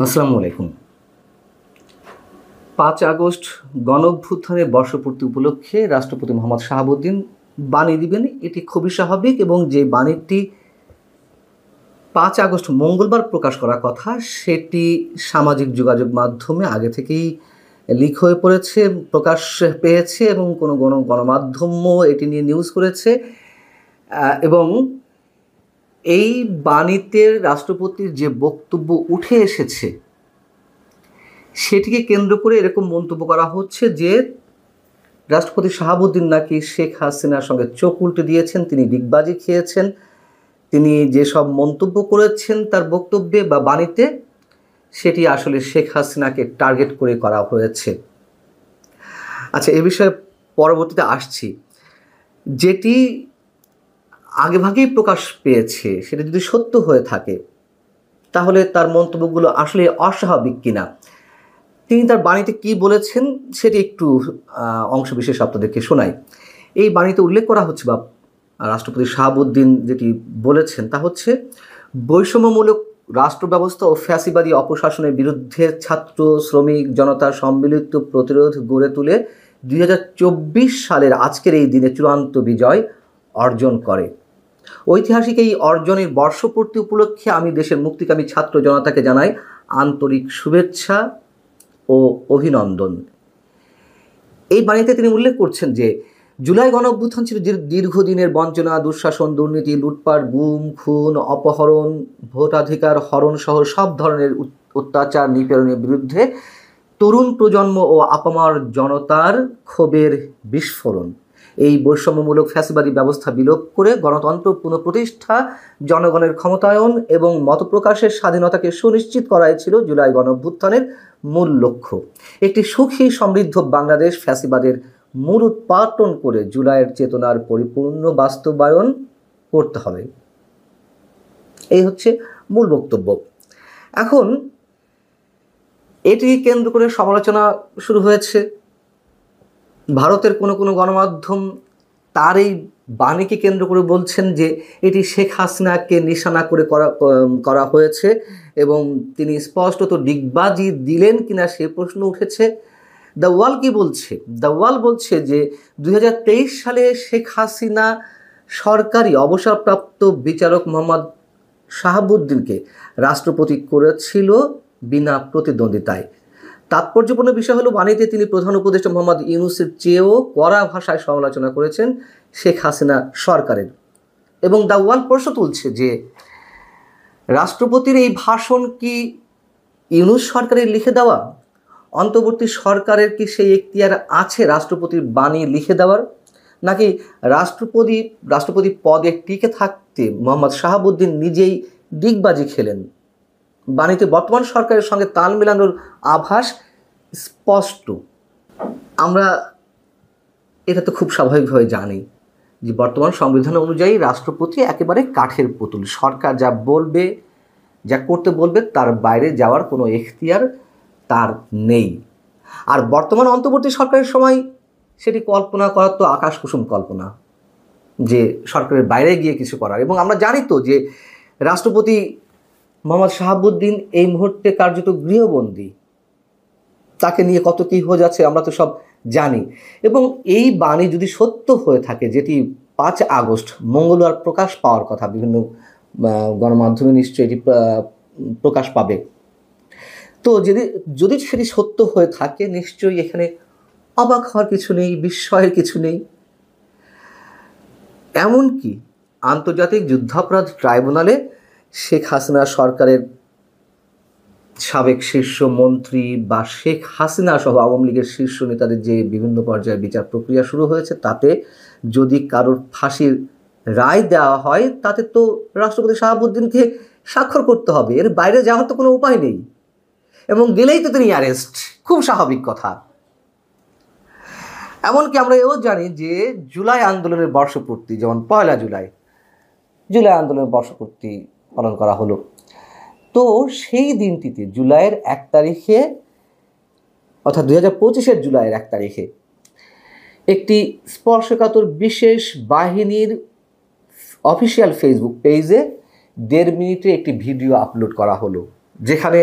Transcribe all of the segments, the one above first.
আসসালামু আলাইকুম। ৫ আগস্ট গণঅভ্যুত্থানের বর্ষপূর্তি উপলক্ষে রাষ্ট্রপতি মোহাম্মদ শাহাবুদ্দিন বাণী দিবেন। এটি খুবই স্বাভাবিক এবং যে বাণীটি ৫ আগস্ট মঙ্গলবার প্রকাশ করার কথা, সেটি সামাজিক যোগাযোগ মাধ্যমে আগে থেকেই লিক হয়ে পড়েছে, প্রকাশ পেয়েছে এবং কোনো গণমাধ্যমও এটি নিয়ে নিউজ করেছে। এবং এই বাণীতে রাষ্ট্রপতির যে বক্তব্য উঠে এসেছে, সেটিকে কেন্দ্র করে এরকম মন্তব্য করা হচ্ছে যে রাষ্ট্রপতি শাহাবুদ্দিন নাকি শেখ হাসিনার সঙ্গে চোখ উল্টে দিয়েছেন, তিনি ডিগবাজি খেয়েছেন, তিনি যেসব মন্তব্য করেছেন তার বক্তব্যে বা বাণীতে, সেটি আসলে শেখ হাসিনাকে টার্গেট করে করা হয়েছে। আচ্ছা, এ বিষয়ে পরবর্তীতে আসছি। যেটি আগেভাগেই প্রকাশ পেয়েছে সেটা যদি সত্য হয়ে থাকে, তাহলে তার মন্তব্যগুলো আসলে অস্বাভাবিক কিনা, তিনি তার বাণীতে কি বলেছেন সেটি একটু অংশবিশেষ আপনাদেরকে শোনাই। এই বাণীতে উল্লেখ করা হচ্ছে বা রাষ্ট্রপতি শাহাবুদ্দিন যেটি বলেছেন তা হচ্ছে, বৈষম্যমূলক রাষ্ট্র ব্যবস্থা ও ফ্যাসিবাদী অপশাসনের বিরুদ্ধে ছাত্র শ্রমিক জনতার সম্মিলিত প্রতিরোধ গড়ে তুলে 2024 সালের আজকের এই দিনে চূড়ান্ত বিজয় অর্জন করে। ঐতিহাসিক এই অর্জনের বর্ষপূর্তি উপলক্ষে আমি দেশের মুক্তিকামী ছাত্র জনতাকে জানাই আন্তরিক শুভেচ্ছা ও অভিনন্দন। এই বাণীতে তিনি উল্লেখ করছেন যে জুলাই গণঅভ্যুত্থান ছিল দীর্ঘদিনের বঞ্চনা, দুঃশাসন, দুর্নীতি, লুটপাট, গুম খুন, অপহরণ, ভোটাধিকার হরণ সহ সব ধরনের অত্যাচার নিপীড়নের বিরুদ্ধে তরুণ প্রজন্ম ও আপামর জনতার ক্ষোভের বিস্ফোরণ। এই বৈষম্যমূলক ফ্যাসিবাদী ব্যবস্থা বিলোপ করে গণতন্ত্র পুনঃপ্রতিষ্ঠা, জনগণের ক্ষমতায়ন এবং মতপ্রকাশের স্বাধীনতাকে সুনিশ্চিত করাই ছিল জুলাই গণঅভ্যুত্থানের মূল লক্ষ্য। একটি সুখী সমৃদ্ধ বাংলাদেশ ফ্যাসিবাদের মূল উৎপাটন করে জুলাইয়ের চেতনার পরিপূর্ণ বাস্তবায়ন করতে হবে। এই হচ্ছে মূল বক্তব্য। এখন এটি কেন্দ্র করে সমালোচনা শুরু হয়েছে। ভারতের কোনো গণমাধ্যম তার এই বাণীকে কেন্দ্র করে বলছেন যে এটি শেখ হাসিনাকে নিশানা করে করা হয়েছে এবং তিনি স্পষ্টত ডিগবাজি দিলেন কিনা সে প্রশ্ন উঠেছে। দ্য ওয়াল কি বলছে? দ্য ওয়াল বলছে যে 2023 সালে শেখ হাসিনা সরকারি অবসরপ্রাপ্ত বিচারক মোহাম্মদ শাহাবুদ্দিনকে রাষ্ট্রপতি করেছিল বিনা প্রতিদ্বন্দ্বিতায়। তাৎপর্যপূর্ণ বিষয় হলো, বাণীতে তিনি প্রধান উপদেষ্টা মোহাম্মদ ইউনূসের চেয়েও কড়া ভাষায় সমালোচনা করেছেন শেখ হাসিনা সরকারের। এবং দ্য ওয়াল প্রশ্ন তুলছে যে রাষ্ট্রপতির এই ভাষণ কি ইউনূস সরকারের লিখে দেওয়া? অন্তর্বর্তী সরকারের কি সেই এখতিয়ার আছে রাষ্ট্রপতির বাণী লিখে দেওয়ার, নাকি রাষ্ট্রপতি পদে টিকে থাকতে মোহাম্মদ শাহাবুদ্দিন নিজেই ডিগবাজি খেলেন? বাণীতে বর্তমান সরকারের সঙ্গে তাল মেলানোর আভাস স্পষ্ট। আমরা এটা তো খুব স্বাভাবিকভাবে জানি যে বর্তমান সংবিধান অনুযায়ী রাষ্ট্রপতি একেবারে কাঠের পুতুল। সরকার যা বলবে, যা করতে বলবে, তার বাইরে যাওয়ার কোনো এখতিয়ার তার নেই। আর বর্তমান অন্তর্বর্তী সরকারের সময় সেটি কল্পনা করার তো আকাশ কুসুম কল্পনা, যে সরকারের বাইরে গিয়ে কিছু করার। এবং আমরা জানি তো যে রাষ্ট্রপতি মোহাম্মদ শাহাবুদ্দিন এই মুহূর্তে কার্যত গৃহবন্দী, তাকে নিয়ে কত কী হয়ে যাচ্ছে আমরা তো সব জানি। এবং এই বাণী যদি সত্য হয়ে থাকে, যেটি 5 আগস্ট মঙ্গলবার প্রকাশ পাওয়ার কথা, বিভিন্ন গণমাধ্যমে নিশ্চয়ই এটি প্রকাশ পাবে, তো যদি সেটি সত্য হয়ে থাকে, নিশ্চয়ই এখানে অবাক হওয়ার কিছু নেই, বিস্ময়ের কিছু নেই। এমনকি আন্তর্জাতিক যুদ্ধাপরাধ ট্রাইব্যুনালে শেখ হাসিনা সরকারের সাবেক শীর্ষ মন্ত্রী বা শেখ হাসিনা সহ আওয়ামী লীগের শীর্ষ নেতাদের যে বিভিন্ন পর্যায়ে বিচার প্রক্রিয়া শুরু হয়েছে, তাতে যদি কারোর ফাঁসির রায় দেওয়া হয়, তাতে তো রাষ্ট্রপতি শাহাবুদ্দিনকে স্বাক্ষর করতে হবে, এর বাইরে যাওয়ার তো কোনো উপায় নেই। এবং গেলেই তো তিনি অ্যারেস্ট, খুব স্বাভাবিক কথা। এমনকি আমরা এও জানি যে জুলাই আন্দোলনের বর্ষপূর্তি, যেমন 1 জুলাই আন্দোলনের বর্ষপূর্তি পালন করা হলো, তো সেই দিনটিতে জুলাইয়ের 1 তারিখে, অর্থাৎ 2025-এর জুলাইয়ের 1 তারিখে একটি স্পর্শকাতর বিশেষ বাহিনীর অফিসিয়াল ফেসবুক পেজে 1.5 মিনিটের একটি ভিডিও আপলোড করা হলো, যেখানে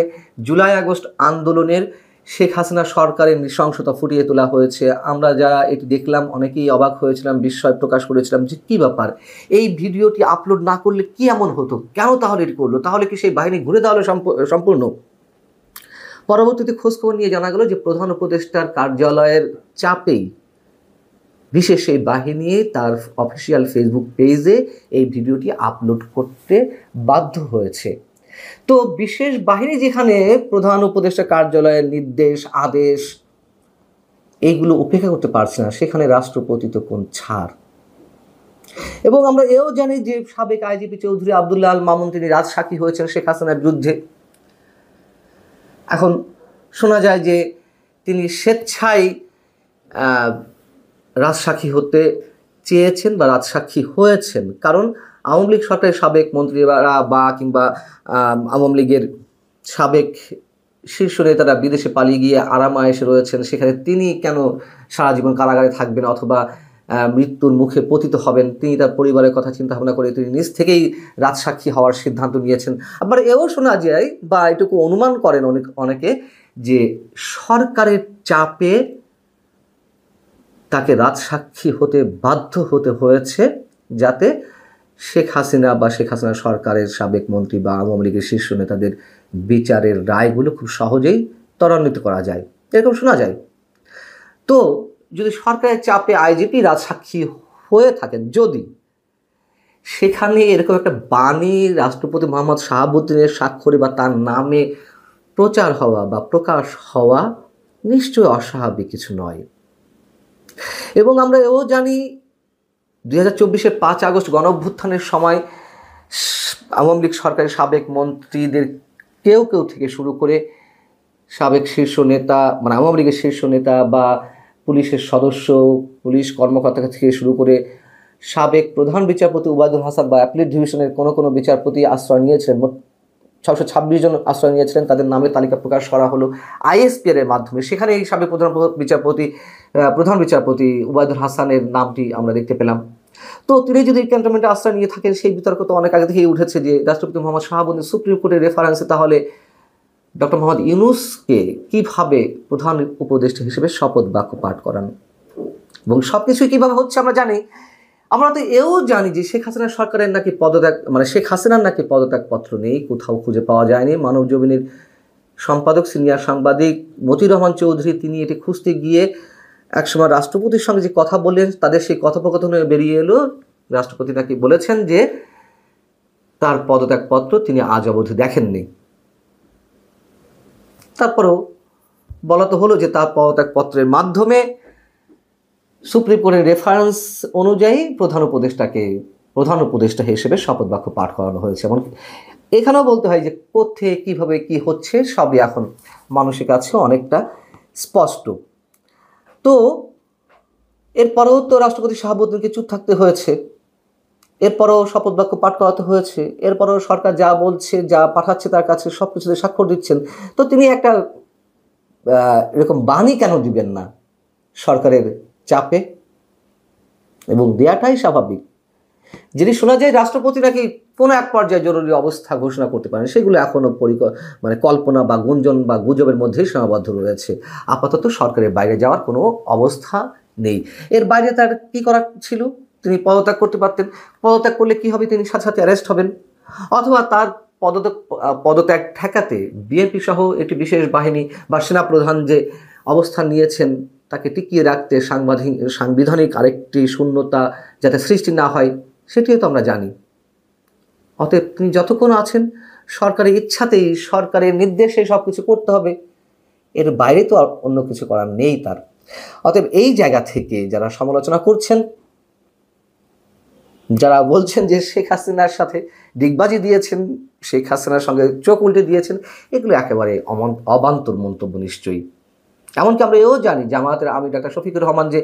জুলাই আগস্ট আন্দোলনের শেখ হাসিনা সরকারের নৃশংসতা ফুটিয়ে তোলা হয়েছে। আমরা যারা এটি দেখলাম অনেকেই অবাক হয়েছিলাম, বিস্ময় প্রকাশ করেছিলাম যে কী ব্যাপার, এই ভিডিওটি আপলোড না করলে কি এমন হতো, কেন তাহলে এটি করলো, তাহলে কি সেই বাহিনী ঘুরে দেওয়া হলো সম্পূর্ণ? পরবর্তীতে খোঁজখবর নিয়ে জানা গেল যে প্রধান উপদেষ্টার কার্যালয়ের চাপেই বিশেষ এই বাহিনী তার অফিসিয়াল ফেসবুক পেজে এই ভিডিওটি আপলোড করতে বাধ্য হয়েছে। তো বিশেষ বাহিনী যেখানে প্রধান উপদেষ্টা কার্যালয়ের নির্দেশ আদেশ এইগুলো উপেক্ষা করতে পারছে না, সেখানে রাষ্ট্রপতি তো কোন ছাড়। এবং আমরা এও জানি যে সাবেক আইজিপি চৌধুরী আবদুল্লাহ আল মামুন তিনি রাজসাক্ষী হয়েছেন শেখ হাসিনার বিরুদ্ধে। এখন শোনা যায় যে তিনি স্বেচ্ছায় রাজসাক্ষী হতে চেয়েছেন বা রাজসাক্ষী হয়েছেন, কারণ আওয়ামী লীগ সরকারের সাবেক মন্ত্রীরা বা কিংবা আওয়ামী লীগের সাবেক শীর্ষ নেতারা বিদেশে পালিয়ে গিয়ে আরামায়েশে রয়েছেন, সেখানে তিনি কেন সারা জীবন কারাগারে থাকবেন অথবা মৃত্যুর মুখে পতিত হবেন? তিনি তার পরিবারের কথা চিন্তা ভাবনা করে তিনি নিজ থেকেই রাজসাক্ষী হওয়ার সিদ্ধান্ত নিয়েছেন। আবার এও শোনা যায় বা এটুকু অনুমান করেন অনেকে যে সরকারের চাপে তাকে রাজসাক্ষী হতে বাধ্য হতে হয়েছে, যাতে শেখ হাসিনা বা শেখ হাসিনা সরকারের সাবেক মন্ত্রী বা আওয়ামী লীগের শীর্ষ নেতাদের বিচারের রায়গুলো খুব সহজেই ত্বরান্বিত করা যায়, এরকম শোনা যায়। তো যদি সরকারের চাপে আইজিপি রাজসাক্ষী হয়ে থাকেন, যদি সেখানে এরকম একটা বাণী রাষ্ট্রপতি মোহাম্মদ শাহাবুদ্দিনের স্বাক্ষরে বা তার নামে প্রচার হওয়া বা প্রকাশ হওয়া নিশ্চয়ই অস্বাভাবিক কিছু নয়। এবং আমরা এও জানি 2024-এর 5 আগস্ট গণঅভ্যুত্থানের সময় আওয়ামী লীগ সরকারের সাবেক মন্ত্রীদের কেউ থেকে শুরু করে সাবেক শীর্ষ নেতা মানে আওয়ামী লীগের শীর্ষ নেতা বা পুলিশের সদস্য, পুলিশ কর্মকর্তা থেকে শুরু করে সাবেক প্রধান বিচারপতি ওবায়দুল হাসান বা অ্যাপিলেট ডিভিশনের কোনো বিচারপতি আশ্রয় নিয়েছিলেন। মোট 626 জন আশ্রয় নিয়েছিলেন, তাদের নামের তালিকা প্রকাশ করা হলো ISPR এর মাধ্যমে। সেখানে এই সাবেক প্রধান বিচারপতি ওবায়দুল হাসানের নামটি আমরা দেখতে পেলাম। তো তিনি যদি ক্যান্টনমেন্টে আশ্রয় নিয়ে থাকেন, সেই বিতর্ক তো অনেক আগে থেকেই উঠেছে যে রাষ্ট্রপতি মোহাম্মদ শাহাবুদ্দিন সুপ্রিম কোর্টের রেফারেন্সে তাহলে ডক্টর মোহাম্মদ ইউনূসকে কীভাবে প্রধান উপদেষ্টা হিসেবে শপথ বাক্য পাঠ করান এবং সব কিছুই কীভাবে হচ্ছে আমরা জানি। আমরা তো এও জানি যে শেখ হাসিনা সরকারের নাকি শেখ হাসিনার নাকি পদত্যাগপত্র নেই, কোথাও খুঁজে পাওয়া যায়নি। মানবজমিনের সম্পাদক সিনিয়র সাংবাদিক মতিউর রহমান চৌধুরী তিনি এটি খুঁজতে গিয়ে একসময় রাষ্ট্রপতির সঙ্গে যে কথা বললেন, তাদের সেই কথোপকথনে বেরিয়ে এলো রাষ্ট্রপতি নাকি বলেছেন যে তার পদত্যাগপত্র তিনি আজ অবধি দেখেননি। তারপরেও বলা তো হলো যে তার পদত্যাগপত্রের মাধ্যমে সুপ্রিম কোর্টের রেফারেন্স অনুযায়ী প্রধান উপদেষ্টা হিসেবে শপথ বাক্য পাঠ করানো হয়েছে। এমন এখানেও বলতে হয় যে কোথায় কীভাবে কি হচ্ছে সবই এখন মানুষের কাছে অনেকটা স্পষ্ট। তো এরপরেও তো রাষ্ট্রপতি শাহাবুদ্দিনকে চুপ থাকতে হয়েছে, এরপরেও শপথ বাক্য পাঠ করাতে হয়েছে, এরপরেও সরকার যা বলছে যা পাঠাচ্ছে তার কাছে সব কিছুতে স্বাক্ষর দিচ্ছেন। তো তিনি একটা এরকম বাণী কেন দিবেন না সরকারের চাপে? এবং দেয়াটাই স্বাভাবিক। যদি শোনা যায় রাষ্ট্রপতি নাকি কোনো এক পর্যায়ে জরুরি অবস্থা ঘোষণা করতে পারেন, সেগুলো এখনও কল্পনা বা গুঞ্জন বা গুজবের মধ্যেই সীমাবদ্ধ রয়েছে। আপাতত সরকারের বাইরে যাওয়ার কোনো অবস্থা নেই। এর বাইরে তার কী করার ছিল? তিনি পদত্যাগ করতে পারতেন। পদত্যাগ করলে কি হবে? তিনি সাথে সাথে অ্যারেস্ট হবেন, অথবা তার পদত্যাগ ঠেকাতে বিএনপি সহ একটি বিশেষ বাহিনী বা সেনাপ্রধান যে অবস্থান নিয়েছেন তাকে টিকিয়ে রাখতে সাংবিধানিক আরেকটি শূন্যতা যাতে সৃষ্টি না হয় সেটিও তো আমরা জানি। অতএব তিনি যতক্ষণ আছেন সরকারের ইচ্ছাতেই সরকারের নির্দেশে সব কিছু করতে হবে, এর বাইরে তো আর অন্য কিছু করার নেই তার। অতএব এই জায়গা থেকে যারা সমালোচনা করছেন, যারা বলছেন যে শেখ হাসিনার সাথে ডিগবাজি দিয়েছেন, শেখ হাসিনার সঙ্গে চোখ উল্টে দিয়েছেন, এগুলো একেবারে অবান্তর মন্তব্য নিশ্চয়ই। এমনকি আমরা এও জানি জামায়াতের আমির ডাক্তার শফিকুর রহমান যে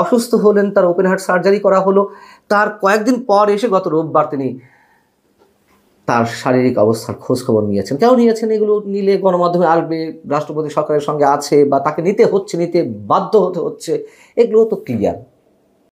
অসুস্থ হলেন, তার ওপেন হার্ট সার্জারি করা হলো, তার কয়েকদিন পর এসে গত রোববার তিনি তার শারীরিক অবস্থার খোঁজ খবর নিয়েছেন। কেন নিয়েছেন? এগুলো নিলে গণমাধ্যমে আসবে রাষ্ট্রপতি সরকারের সঙ্গে আছে বা তাকে নিতে বাধ্য হতে হচ্ছে, এগুলো তো ক্লিয়ার।